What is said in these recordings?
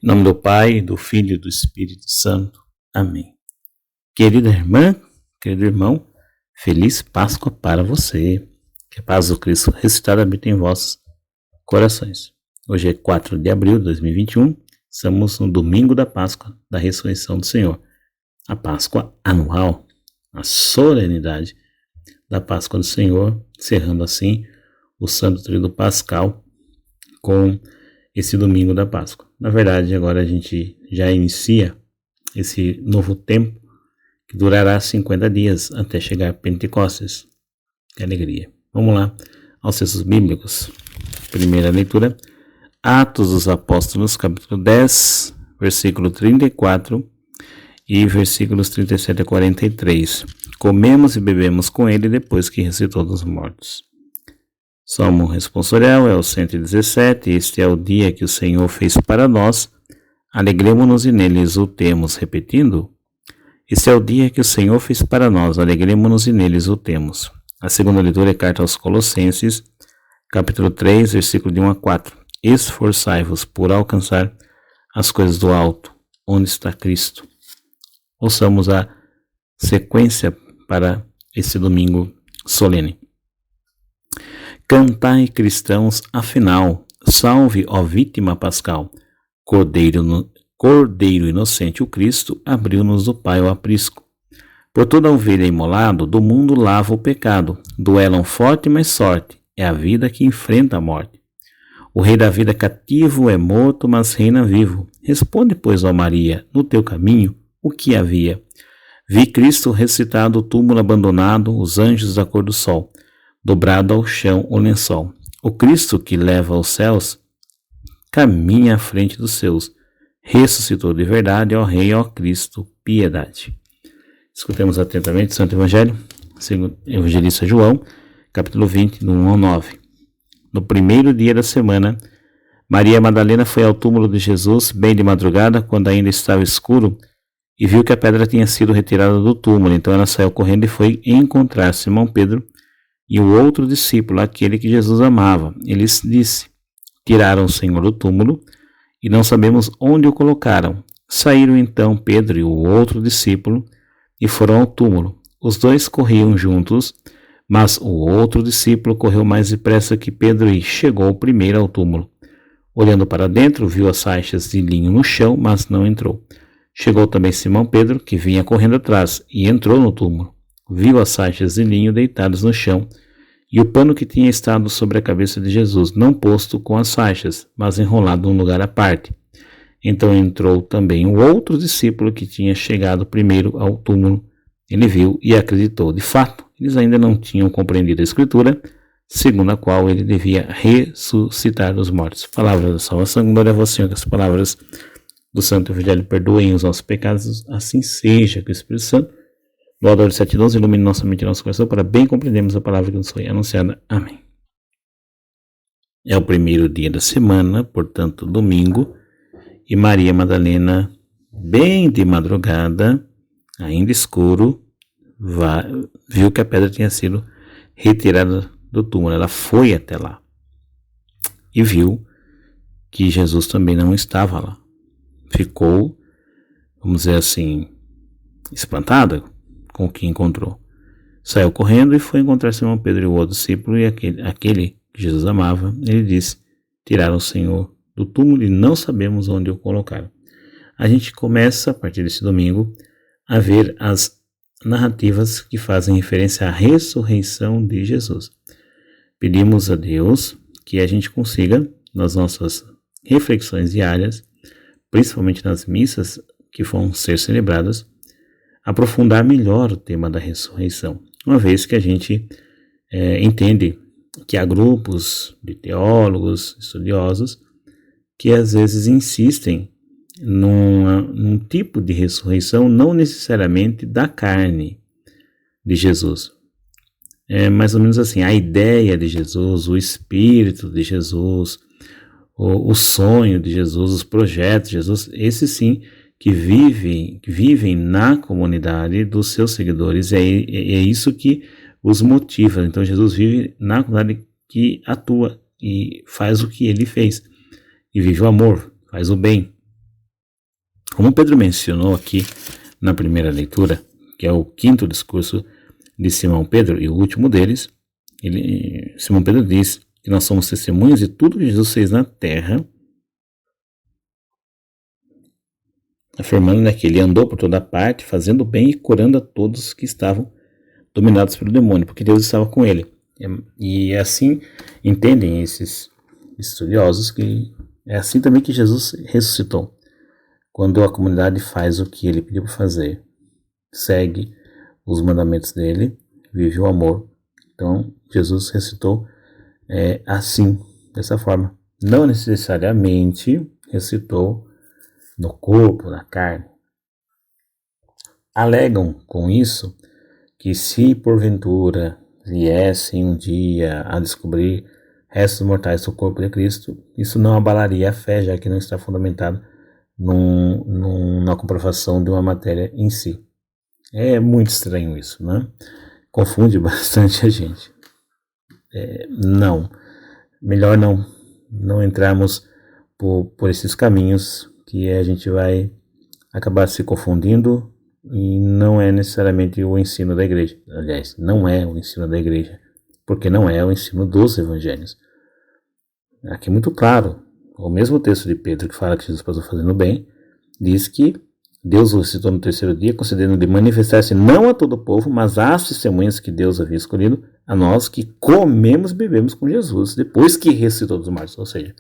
Em nome do Pai, do Filho e do Espírito Santo. Amém. Querida irmã, querido irmão, feliz Páscoa para você. Que a paz do Cristo ressuscitado habite em vossos corações. Hoje é 4 de abril de 2021. Estamos no domingo da Páscoa, da ressurreição do Senhor. A Páscoa anual, a solenidade da Páscoa do Senhor, encerrando assim o Santo Tríodo Pascal com esse domingo da Páscoa. Na verdade, agora a gente já inicia esse novo tempo que durará 50 dias até chegar a Pentecostes. Que alegria! Vamos lá aos textos bíblicos. Primeira leitura, Atos dos Apóstolos, capítulo 10, versículo 34 e versículos 37 a 43. Comemos e bebemos com ele depois que ressuscitou dos mortos. Salmo responsorial é o 117. Este é o dia que o Senhor fez para nós. Alegremo-nos e nele exultemos. Repetindo, este é o dia que o Senhor fez para nós. Alegremo-nos e nele exultemos. A segunda leitura é carta aos Colossenses, capítulo 3, versículo de 1 a 4. Esforçai-vos por alcançar as coisas do alto, onde está Cristo. Ouçamos a sequência para esse domingo solene. Cantai, cristãos, afinal, salve, ó vítima pascal. Cordeiro inocente, o Cristo, abriu-nos do Pai o aprisco. Por toda ovelha imolado, do mundo lava o pecado. Duelam forte, mas sorte, é a vida que enfrenta a morte. O rei da vida cativo é morto, mas reina vivo. Responde, pois, ó Maria, no teu caminho, o que havia? Vi Cristo ressuscitado, o túmulo abandonado, os anjos da cor do sol. Dobrado ao chão o lençol. O Cristo que leva aos céus caminha à frente dos seus. Ressuscitou de verdade, ó Rei, ó Cristo, piedade. Escutemos atentamente o Santo Evangelho, segundo o Evangelista João, capítulo 20, do 1 ao 9. No primeiro dia da semana, Maria Madalena foi ao túmulo de Jesus, bem de madrugada, quando ainda estava escuro, e viu que a pedra tinha sido retirada do túmulo. Então ela saiu correndo e foi encontrar Simão Pedro e o outro discípulo, aquele que Jesus amava. Ele disse: tiraram o Senhor do túmulo e não sabemos onde o colocaram. Saíram então Pedro e o outro discípulo e foram ao túmulo. Os dois corriam juntos, mas o outro discípulo correu mais depressa que Pedro e chegou primeiro ao túmulo. Olhando para dentro, viu as faixas de linho no chão, mas não entrou. Chegou também Simão Pedro, que vinha correndo atrás, e entrou no túmulo. Viu as faixas de linho deitadas no chão e o pano que tinha estado sobre a cabeça de Jesus, não posto com as faixas, mas enrolado num lugar à parte. Então entrou também o outro discípulo que tinha chegado primeiro ao túmulo. Ele viu e acreditou. De fato, eles ainda não tinham compreendido a Escritura, segundo a qual ele devia ressuscitar dos mortos. Palavra da salvação, glória a vós, Senhor, que as palavras do Santo Evangelho perdoem os nossos pecados, assim seja, que o Espírito Santo, do Adoro 7:12, ilumine nossa mente e nosso coração para bem compreendermos a palavra que nos foi anunciada. Amém. É o primeiro dia da semana, portanto, domingo, e Maria Madalena, bem de madrugada, ainda escuro, viu que a pedra tinha sido retirada do túmulo. Ela foi até lá e viu que Jesus também não estava lá. Ficou, vamos dizer assim, espantada com o que encontrou. Saiu correndo e foi encontrar Simão Pedro e o outro discípulo, e aquele que Jesus amava. Ele disse: tiraram o Senhor do túmulo e não sabemos onde o colocaram. A gente começa, a partir desse domingo, a ver as narrativas que fazem referência à ressurreição de Jesus. Pedimos a Deus que a gente consiga, nas nossas reflexões diárias, principalmente nas missas que vão ser celebradas, aprofundar melhor o tema da ressurreição, uma vez que a gente entende que há grupos de teólogos, estudiosos, que às vezes insistem num tipo de ressurreição não necessariamente da carne de Jesus. É mais ou menos assim, a ideia de Jesus, o espírito de Jesus, o sonho de Jesus, os projetos de Jesus, esses sim que vivem na comunidade dos seus seguidores. É isso que os motiva. Então Jesus vive na comunidade que atua e faz o que ele fez. E vive o amor, faz o bem. Como Pedro mencionou aqui na primeira leitura, que é o 5º discurso de Simão Pedro e o último deles, Simão Pedro diz que nós somos testemunhas de tudo que Jesus fez na terra, afirmando, né, que ele andou por toda parte, fazendo bem e curando a todos que estavam dominados pelo demônio, porque Deus estava com ele. E assim entendem esses estudiosos que é assim também que Jesus ressuscitou. Quando a comunidade faz o que ele pediu para fazer, segue os mandamentos dele, vive o amor. Então, Jesus ressuscitou assim, dessa forma. Não necessariamente ressuscitou no corpo, na carne. Alegam com isso que se porventura viessem um dia a descobrir restos mortais do corpo de Cristo, isso não abalaria a fé, já que não está fundamentado na comprovação de uma matéria em si. É muito estranho isso, né? Confunde bastante a gente. Melhor não entrarmos por esses caminhos que a gente vai acabar se confundindo e não é necessariamente o ensino da igreja. Aliás, não é o ensino da igreja, porque não é o ensino dos evangelhos. Aqui é muito claro, o mesmo texto de Pedro que fala que Jesus passou fazendo bem, diz que Deus o ressuscitou no 3º dia, concedendo-lhe manifestar-se não a todo o povo, mas às testemunhas que Deus havia escolhido, a nós que comemos e bebemos com Jesus, depois que ressuscitou dos mortos. Ou seja,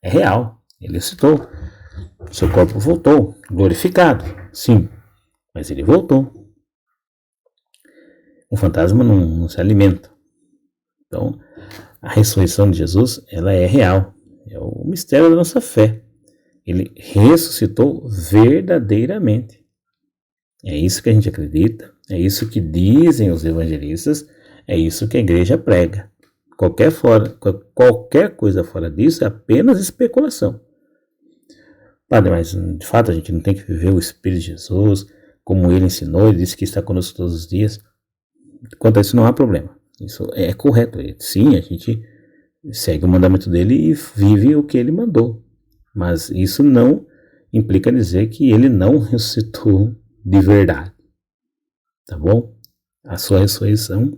é real, ele ressuscitou. Seu corpo voltou, glorificado, sim, mas ele voltou. Um fantasma não se alimenta. Então, a ressurreição de Jesus, ela é real. É o mistério da nossa fé. Ele ressuscitou verdadeiramente. É isso que a gente acredita, é isso que dizem os evangelistas, é isso que a igreja prega. Qualquer coisa fora disso é apenas especulação. Padre, mas de fato a gente não tem que viver o Espírito de Jesus, como ele ensinou, ele disse que está conosco todos os dias. Quanto a isso não há problema, isso é correto. Sim, a gente segue o mandamento dele e vive o que ele mandou, mas isso não implica dizer que ele não ressuscitou de verdade, tá bom? A sua ressurreição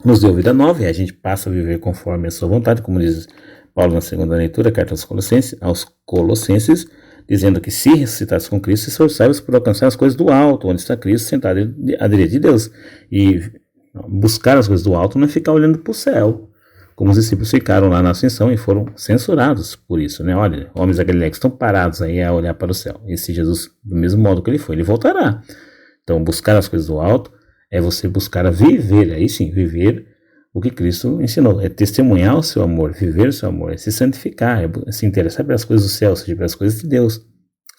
nos deu vida nova e a gente passa a viver conforme a sua vontade, como diz Paulo na segunda leitura, carta aos Colossenses, dizendo que se ressuscitasse com Cristo, esforçai-vos por alcançar as coisas do alto, onde está Cristo sentado à direita de Deus. E buscar as coisas do alto não é ficar olhando para o céu, como os discípulos ficaram lá na ascensão e foram censurados por isso, né? Olha, homens da Galileia que estão parados aí a olhar para o céu. Esse Jesus, do mesmo modo que ele foi, ele voltará. Então, buscar as coisas do alto é você buscar a viver, aí sim, viver o que Cristo ensinou. É testemunhar o seu amor, viver o seu amor, é se santificar, é se interessar pelas coisas do céu, ou seja, pelas coisas de Deus,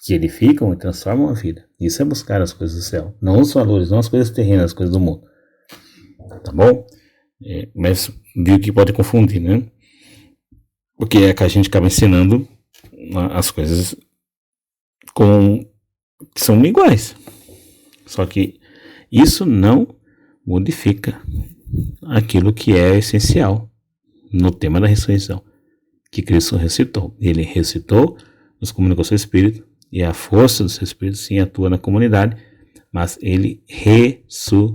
que edificam e transformam a vida. Isso é buscar as coisas do céu, não os valores, não as coisas terrenas, as coisas do mundo. Tá bom? Mas viu que pode confundir, né? Porque é que a gente acaba ensinando as coisas que são iguais. Só que isso não modifica aquilo que é essencial no tema da ressurreição, que Cristo ressuscitou. Ele ressuscitou, nos comunicou seu Espírito, e a força do seu Espírito sim atua na comunidade, mas ele ressuscitou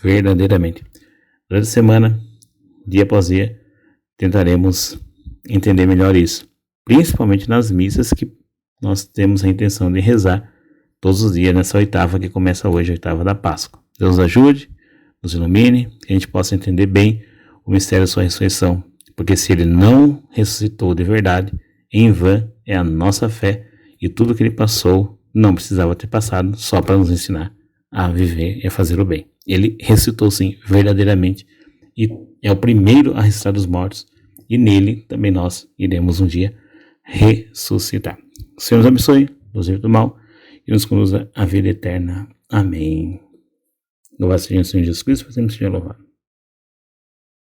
verdadeiramente. Durante a semana, dia após dia, tentaremos entender melhor isso, principalmente nas missas que nós temos a intenção de rezar todos os dias nessa oitava que começa hoje, a oitava da Páscoa. Deus nos ajude, nos ilumine, que a gente possa entender bem o mistério da sua ressurreição, porque se ele não ressuscitou de verdade, em vão é a nossa fé e tudo que ele passou não precisava ter passado só para nos ensinar a viver e a fazer o bem. Ele ressuscitou sim, verdadeiramente, e é o primeiro a ressuscitar dos mortos, e nele também nós iremos um dia ressuscitar. O Senhor nos abençoe, nos livre do mal e nos conduza à vida eterna. Amém. Louvado seja o Senhor Jesus Cristo, sempre seja louvado.